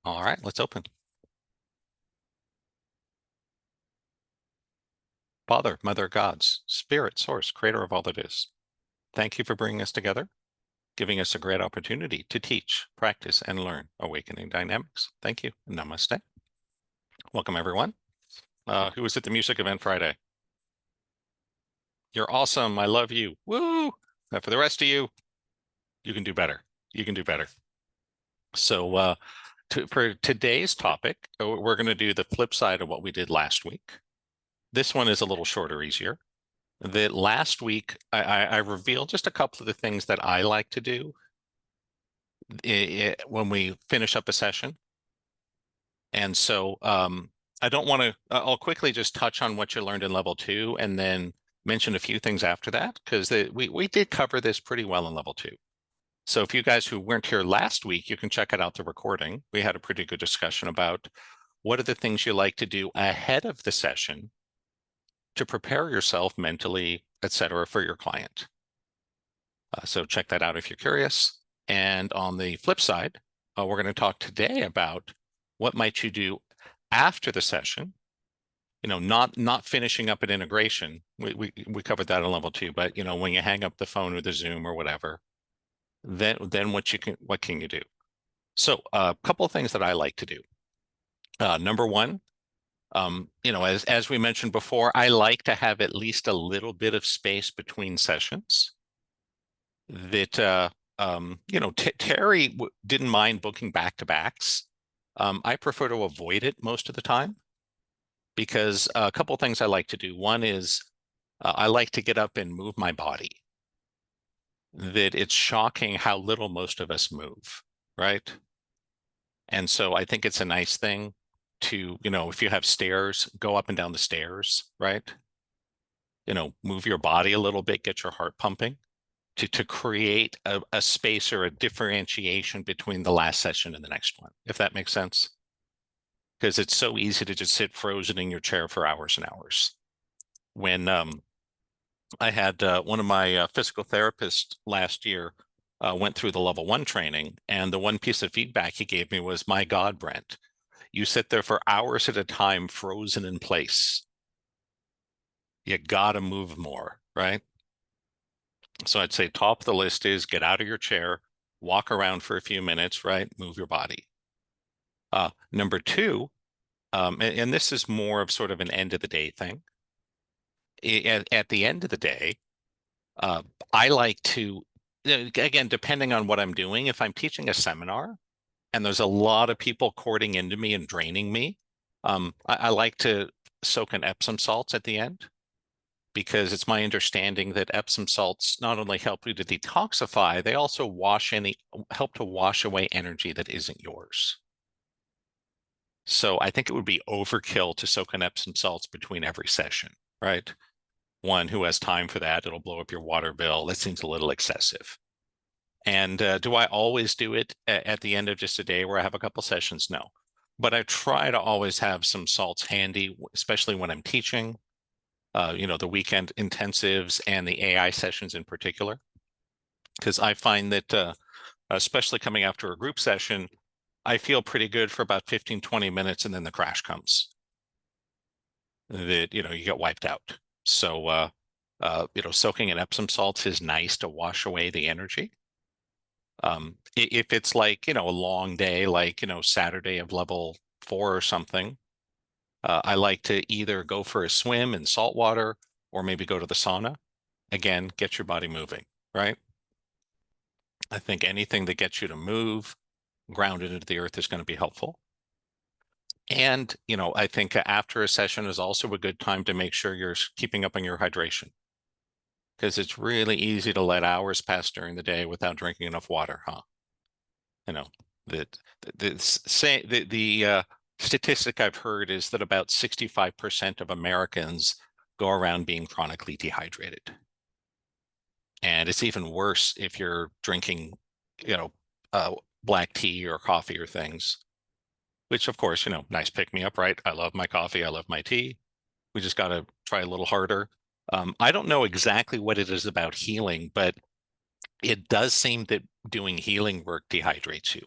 All right, let's open. Father, Mother, Gods, Spirit, Source, Creator of all that is. Thank you for bringing us together, giving us a great opportunity to teach, practice, and learn awakening dynamics. Thank you. Namaste. Welcome, everyone. Who was at the music event Friday? You're awesome. I love you. Woo! Now, for the rest of you, you can do better. You can do better. So for today's topic, we're going to do the flip side of what we did last week. This one is a little shorter, easier. That last week, I revealed just a couple of the things that I like to do when we finish up a session. And so I don't want to, I'll quickly just touch on what you learned in level 2 and then mention a few things after that, because we did cover this pretty well in level 2. So if you guys who weren't here last week, you can check it out, the recording. We had a pretty good discussion about what are the things you like to do ahead of the session to prepare yourself mentally, etc., for your client. So check that out if you're curious. And on the flip side, we're going to talk today about what might you do after the session. You know, not finishing up an integration. We covered that in level 2, but you know, when you hang up the phone or the Zoom or whatever, then what can you do? So a couple of things that I like to do. Number one, you know, as we mentioned before, I like to have at least a little bit of space between sessions. That you know, Terry didn't mind booking back-to-backs. I prefer to avoid it most of the time because a couple of things I like to do. One is I like to get up and move my body. That it's shocking how little most of us move, right? And so I think it's a nice thing to, you know, if you have stairs, go up and down the stairs, right? You know, move your body a little bit, get your heart pumping to create a space or a differentiation between the last session and the next one, if that makes sense. Because it's so easy to just sit frozen in your chair for hours and hours. When I had one of my physical therapists last year went through the level 1 training, and the one piece of feedback he gave me was, my God, Brent, you sit there for hours at a time, frozen in place. You gotta move more, right? So I'd say top of the list is get out of your chair, walk around for a few minutes, right? Move your body. Number 2, and this is more of sort of an end of the day thing. At the end of the day, I like to, again, depending on what I'm doing, if I'm teaching a seminar and there's a lot of people courting into me and draining me, I like to soak in Epsom salts at the end, because it's my understanding that Epsom salts not only help you to detoxify, they also help to wash away energy that isn't yours. So I think it would be overkill to soak in Epsom salts between every session, right? One who has time for that, it'll blow up your water bill. That seems a little excessive. And do I always do it at the end of just a day where I have a couple sessions? No. But I try to always have some salts handy, especially when I'm teaching, you know, the weekend intensives and the AI sessions in particular. Because I find that, especially coming after a group session, I feel pretty good for about 15, 20 minutes, and then the crash comes. That, you know, you get wiped out. So, you know, soaking in Epsom salts is nice to wash away the energy. If it's like, you know, a long day, like, you know, Saturday of level 4 or something, I like to either go for a swim in salt water or maybe go to the sauna. Again, get your body moving, right? I think anything that gets you to move, grounded into the earth, is going to be helpful. And, you know, I think after a session is also a good time to make sure you're keeping up on your hydration, because it's really easy to let hours pass during the day without drinking enough water, huh? You know, the statistic I've heard is that about 65% of Americans go around being chronically dehydrated. And it's even worse if you're drinking, you know, black tea or coffee or things, which of course, you know, nice pick me up, right? I love my coffee. I love my tea. We just got to try a little harder. I don't know exactly what it is about healing, but it does seem that doing healing work dehydrates you.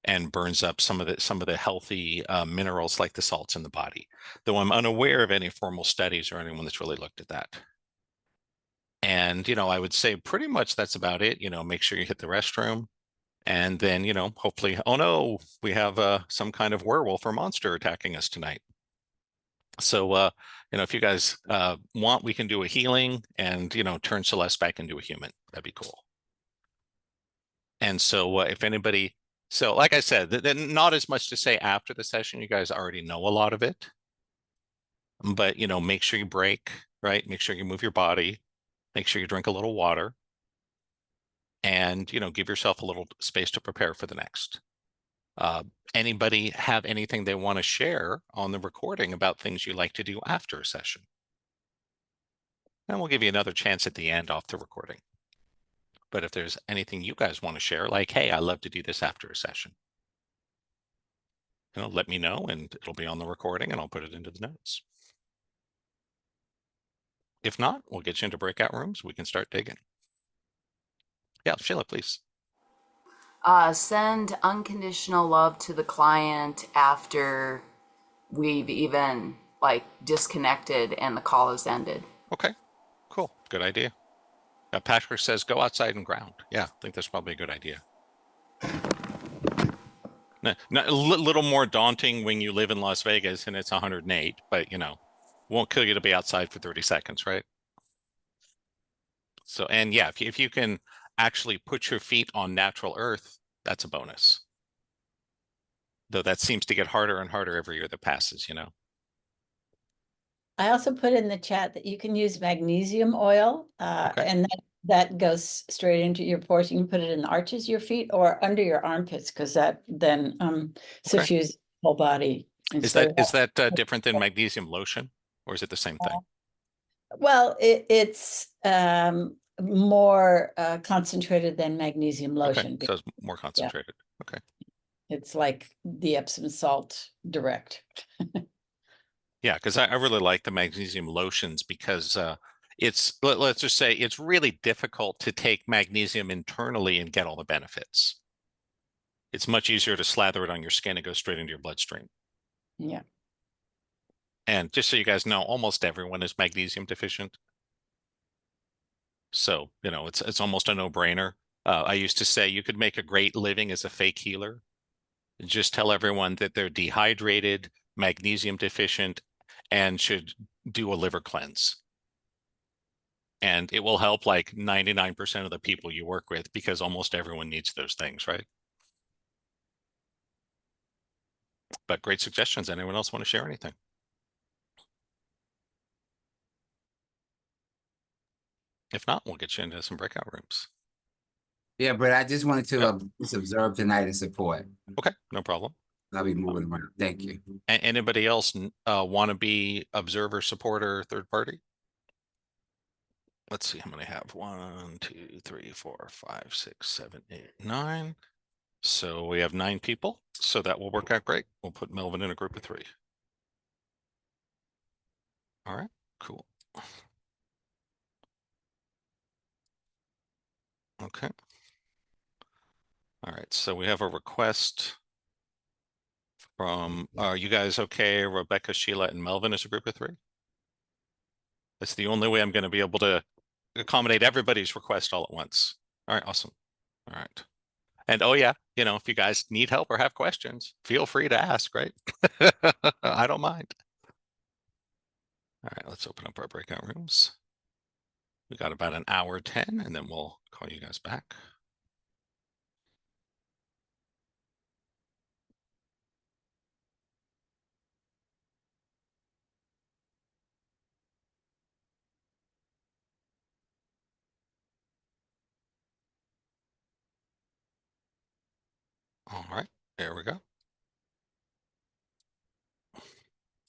and burns up some of the healthy minerals like the salts in the body. Though I'm unaware of any formal studies or anyone that's really looked at that. And, I would say pretty much that's about it. Make sure you hit the restroom. And then, hopefully, oh no, we have some kind of werewolf or monster attacking us tonight. So, if you guys want, we can do a healing and, turn Celeste back into a human. That'd be cool. And so if anybody, so like I said, then not as much to say after the session. You guys already know a lot of it. But, make sure you break, right? Make sure you move your body. Make sure you drink a little water. And, give yourself a little space to prepare for the next. Anybody have anything they want to share on the recording about things you like to do after a session? And we'll give you another chance at the end off the recording. But if there's anything you guys want to share, like, hey, I love to do this after a session, let me know and it'll be on the recording and I'll put it into the notes. If not, we'll get you into breakout rooms. We can start digging. Yeah, Sheila, please. Send unconditional love to the client after we've even disconnected and the call has ended. Okay, cool. Good idea. Patrick says go outside and ground. Yeah, I think that's probably a good idea. A little more daunting when you live in Las Vegas and it's 108, but won't kill you to be outside for 30 seconds, right? So, and yeah, if you can actually put your feet on natural earth, that's a bonus. Though that seems to get harder and harder every year that passes, I also put in the chat that you can use magnesium oil, Okay. and that goes straight into your pores. You can put it in the arches of your feet or under your armpits, because that then suffuses the whole body. Is that different than magnesium lotion, or is it the same thing? Well, it's more concentrated than magnesium lotion. Okay, so it's more concentrated. Yeah. Okay. It's like the Epsom salt direct. Yeah, because I really like the magnesium lotions because let's just say it's really difficult to take magnesium internally and get all the benefits. It's much easier to slather it on your skin and go straight into your bloodstream. Yeah. And just so you guys know, almost everyone is magnesium deficient. So, it's almost a no-brainer. I used to say you could make a great living as a fake healer. Just tell everyone that they're dehydrated, magnesium deficient, and should do a liver cleanse. And it will help like 99% of the people you work with, because almost everyone needs those things, right? But great suggestions. Anyone else want to share anything? If not, we'll get you into some breakout rooms. Yeah, but I just wanted to just observe tonight and support. Okay, no problem. I'll be moving around. Thank you. Anybody else want to be observer, supporter, third party? Let's see how many I have. 1, 2, 3, 4, 5, 6, 7, 8, 9. So we have 9 people. So that will work out great. We'll put Melvin in a group of 3. All right, cool. Okay. All right, so we have a request from, are you guys okay? Rebecca, Sheila, and Melvin as a group of 3? That's the only way I'm going to be able to accommodate everybody's request all at once. All right, awesome. All right. And oh yeah, if you guys need help or have questions, feel free to ask, right? I don't mind. All right, let's open up our breakout rooms. We got about an hour 10, and then we'll call you guys back. All right, there we go.